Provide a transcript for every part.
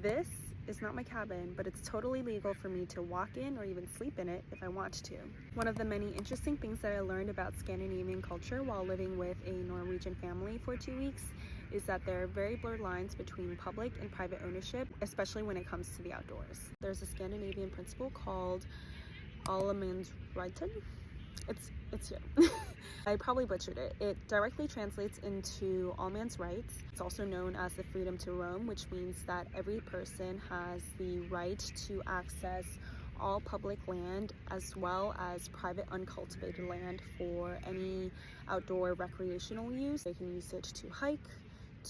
This is not my cabin, but it's totally legal for me to walk in or even sleep in it if I want to. One of the many interesting things that I learned about Scandinavian culture while living with a Norwegian family for 2 weeks is that there are very blurred lines between public and private ownership, especially when it comes to the outdoors. There's a Scandinavian principle called unlearn. It's here. I probably butchered it. It directly translates into all man's rights. It's also known as the freedom to roam, which means that every person has the right to access all public land as well as private uncultivated land for any outdoor recreational use. They can use it to hike,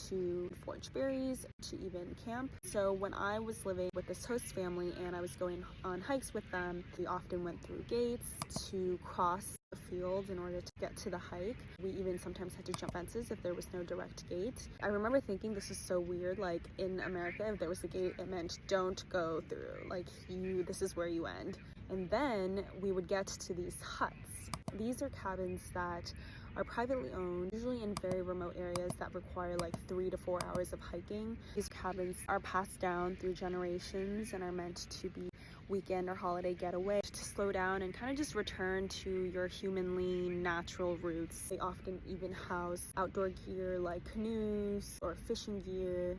to forage berries, to even camp. So when I was living with this host family and I was going on hikes with them, we often went through gates to cross the field in order to get to the hike. We even sometimes had to jump fences if there was no direct gate. I remember thinking this is so weird, like in America if there was a gate it meant don't go through, like this is where you end. And then we would get to these huttes. These are cabins that are privately owned, usually in very remote areas that require like 3 to 4 hours of hiking. These cabins are passed down through generations and are meant to be weekend or holiday getaway to slow down and kind of just return to your humanly natural roots. They often even house outdoor gear like canoes or fishing gear,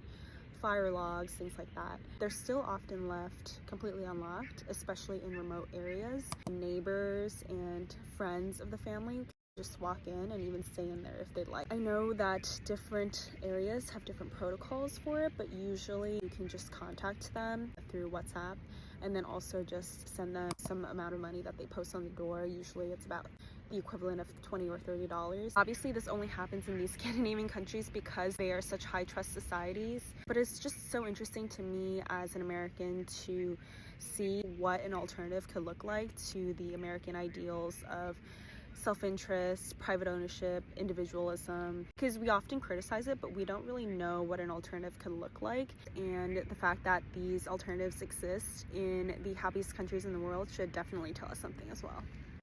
fire logs, things like that. They're still often left completely unlocked, especially in remote areas. Neighbors and friends of the family just walk in and even stay in there if they'd like. I know that different areas have different protocols for it, but usually you can just contact them through WhatsApp and then also just send them some amount of money that they post on the door. Usually it's about the equivalent of $20 or $30. Obviously this only happens in these Scandinavian countries because they are such high trust societies, but it's just so interesting to me as an American to see what an alternative could look like to the American ideals of self-interest, private ownership, individualism, because we often criticize it, but we don't really know what an alternative could look like. And the fact that these alternatives exist in the happiest countries in the world should definitely tell us something as well.